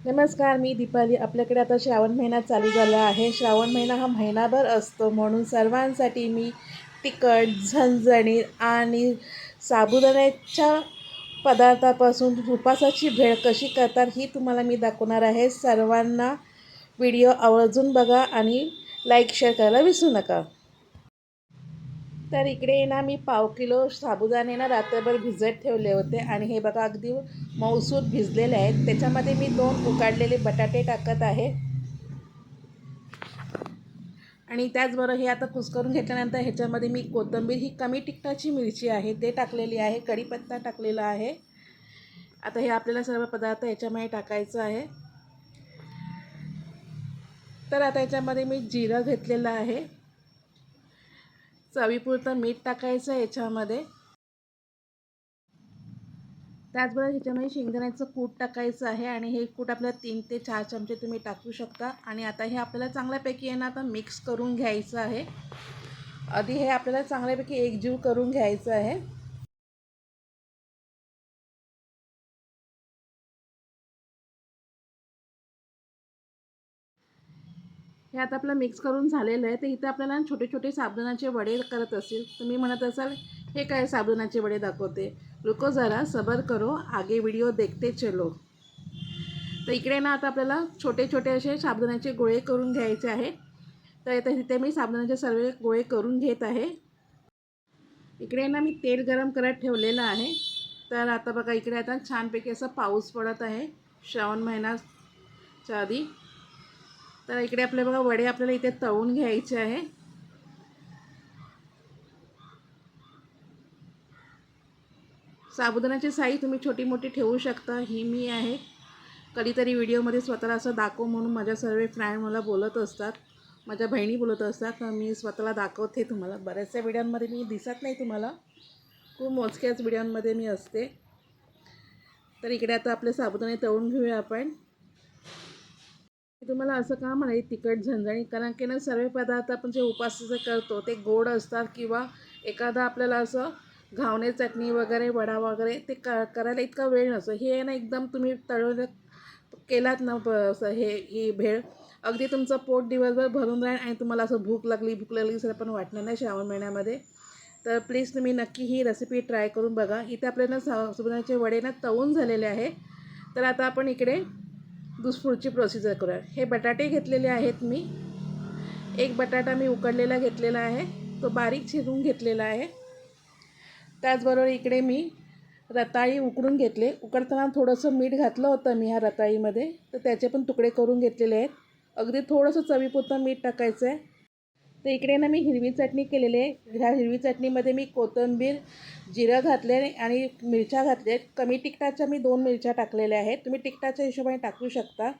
नमस्कार, मी दीपाली. आपल्याकडे आता श्रावण महिना चालू झाला आहे. श्रावण महिना हा महिनाभर असतो, म्हणून सर्वांसाठी मी तिखट, झणझणीत आणि साबुदाण्याच्या पदार्थापासून उपासाची भेळ कशी करतात ही तुम्हाला मी दाखवणार आहे. सर्वांना व्हिडिओ आवर्जून बघा आणि लाईक शेअर करायला विसरू नका. तर इकडे ना मी पाव किलो साबुदाणे ना रात्रभर भिजत ठेवले होते आणि हे बघा अगदी मऊसूत भिजलेले आहेत. त्याच्यामध्ये मी 2 उकडलेले बटाटे टाकत आहे आणि त्याचबरोबर हे आता कुस्करून घेतल्यानंतर ह्याच्यामध्ये मी कोथिंबीर, ही कमी तिखटाची मिरची आहे ते टाकलेली आहे, कढीपत्ता टाकलेला आहे. आता हे आपल्याला सर्व पदार्थ ह्याच्यामध्ये टाकायचं आहे. तर आता ह्याच्यामध्ये मी जिरं घेतलेलं आहे, चवीपुरतं मीठ टाकायचं आहे ह्याच्यामध्ये. त्याचबरोबर ह्याच्यामध्ये शेंगदाण्याचं कूट टाकायचं आहे आणि हे कूट आपल्याला 3 ते 4 चमचे तुम्ही टाकू शकता. आणि आता हे आपल्याला चांगल्यापैकी आहे ना आता मिक्स करून घ्यायचं आहे. आधी हे आपल्याला चांगल्यापैकी एकजीव करून घ्यायचं आहे. हे आता आपलं मिक्स करून झालेलं आहे. तर इथे आपल्याला छोटे छोटे साबुदाण्याचे वडे करत असेल. तुम्ही म्हणत असाल हे काय साबुदाण्याचे वडे दाखवते, रुको जरा सबर करो, आगे व्हिडिओ देखते चलो. तर इकडे ना आता आपल्याला छोटे छोटे असे साबुदाण्याचे गोळे करून घ्यायचे आहे. तर इथे मी साबुदाण्याचे सर्व गोळे करून घेत आहे. इकडे ना मी तेल गरम करत ठेवलेलं आहे. तर आता बघा इकडे आता छानपैकी असं पाऊस पडत आहे श्रावण महिन्याच्या आधी. तर इकडे आपले बघा वडे आपल्याला इथे तळून घ्यायचे आहे. साबुदाण्याची साई तुम्ही छोटी मोठी ठेवू शकता. ही मी आहे कधीतरी व्हिडिओमध्ये स्वतःला असं दाखव म्हणून माझ्या सर्व फ्रेंड मला बोलत असतात, माझ्या बहिणी बोलत असतात, तर मी स्वतःला दाखवते तुम्हाला. बऱ्याचशा व्हिडिओमध्ये मी दिसत नाही तुम्हाला, खूप मोजक्याच व्हिडिओमध्ये मी असते. तर इकडे आता आपले साबुदाणे तळून घेऊया आपण. तुम्हाला असं का म्हणाले तिखट झणझणीत, कारण की ना सर्व पदार्थ आपण जे उपासाचे करतो ते गोड असतात, किंवा एखादा आपल्याला असं घावणे चटणी वगैरे वडा वगैरे ते करायला इतका वेळ नसतो. हे ना एकदम तुम्ही तळून केलात ना ही भेळ, अगदी तुमचं पोट दिवसभर भरून राहील आणि तुम्हाला असं भूक लागली सर पण वाटणार नाही श्रावण महिन्यामध्ये. तर प्लीज तुम्ही नक्की ही रेसिपी ट्राय करून बघा. इथे आपल्याला साबुदाण्याचे वडे ना तळून झालेले आहे. तर आता आपण इकडे पुढची प्रोसिजर करूया. हे बटाटे घेतलेले आहेत मी, एक बटाटा मी उकडलेला घेतलेला आहे, तो बारीक चिरून घेतलेला आहे. त्याचबरोबर इकडे मी रताळी उकडून घेतले. उकडताना थोडंसं मीठ घातलं होतं मी ह्या रताळीमध्ये, तर त्याचे पण तुकडे करून घेतलेले आहेत. अगदी थोडंसं चवीपुरतं मीठ टाकायचं आहे. तर इकडे ना मी हिरवी चटणी केलेली आहे. ह्या हिरवी चटणीमध्ये मी कोथिंबीर, जिरं घातले आणि मिरच्या घातल्या आहेत. कमी तिखटाच्या मी 2 मिरच्या टाकलेल्या आहेत, तुम्ही तिखटाच्या हिशोबाने टाकू शकता.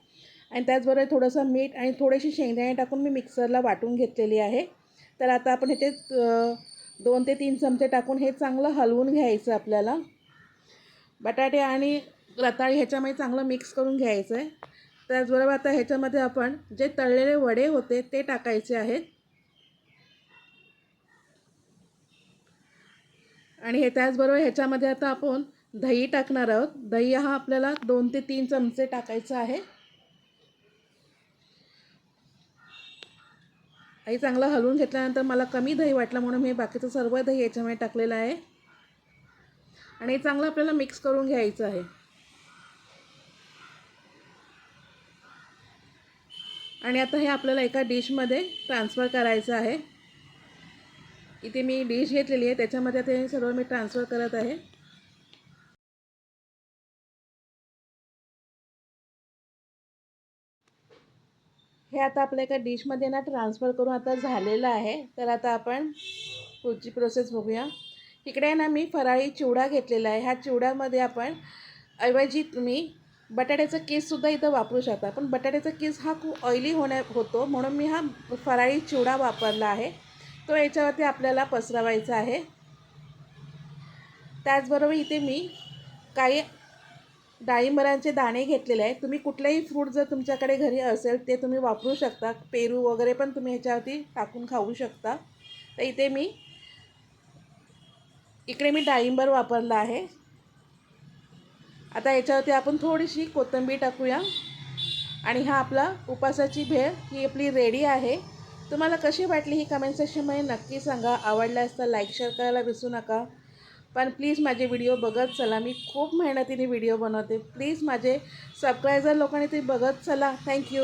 आणि त्याचबरोबर थोडंसं मीठ आणि थोडेसे शेंगदाणे टाकून मी मिक्सरला वाटून घेतलेली आहे. तर आता आपण इथे 2 ते 3 चमचे टाकून हे चांगलं हलवून घ्यायचं आपल्याला. बटाटे आणि रताळी ह्याच्यामध्ये चांगलं मिक्स करून घ्यायचं आहे. त्याचबरोबर आता ह्याच्यामध्ये आपण जे तळलेले वडे होते ते टाकायचे आहेत. आणि हे त्याचबरोबर ह्याच्यामध्ये आता आपण दही टाकणार आहोत. दही हा आपल्याला 2 ते 3 चमचे टाकायचा आहे. आणि चांगलं हलवून घेतल्यानंतर मला कमी दही वाटलं म्हणून मी बाकीचं सर्व दही याच्यामध्ये टाकलेलं आहे. आणि हे चांगलं आपल्याला मिक्स करून घ्यायचं आहे. आणि आता हे आपल्याला एका डिशमध्ये ट्रान्सफर करायचं आहे. इथे मी डिश घेतलेली आहे, त्याच्यामध्ये ते सर्व मी ट्रान्सफर करत आहे. हे आता आपल्या एका डिशमध्ये ना ट्रान्सफर करून आता झालेलं आहे. तर आता आपण पुढची प्रोसेस बघूया. इकडे ना मी फराळी चिवडा घेतलेला आहे. ह्या चिवड्यामध्ये आपण ऐवजी तुम्ही बटाट्याचा किससुद्धा इथं वापरू शकता, पण बटाट्याचा किस हा खूप ऑइली होतो, म्हणून मी हा फराळी चिवडा वापरला आहे. तो याच्यावरती आपल्याला पसरवायचा आहे. त्याचबरोबर इथे मी काही डाळिंबाचे दाणे घेतलेले आहेत. तुम्ही कुठलेही फ्रूट जर तुमच्याकडे घरी असेल ते तुम्ही वापरू शकता. पेरू वगैरे पण तुम्ही ह्याच्यावरती टाकून खाऊ शकता. तर इकडे मी डाळिंबर वापरला आहे. आता याच्यावरती आपण थोडीशी कोथिंबीर टाकूया. आणि हा आपला उपासाची भेळ ही आपली रेडी आहे. तुम्हाला कशी वाटली ही कमेंट सेक्शनमध्ये नक्की सांगा. आवडल्यास तर लाईक शेअर करायला विसरू नका. पण प्लीज माझे व्हिडिओ बघत चला. मी खूप मेहनतीने व्हिडिओ बनवते. प्लीज माझे सबस्क्रायबर लोकांनी ते बघत चला. थँक्यू.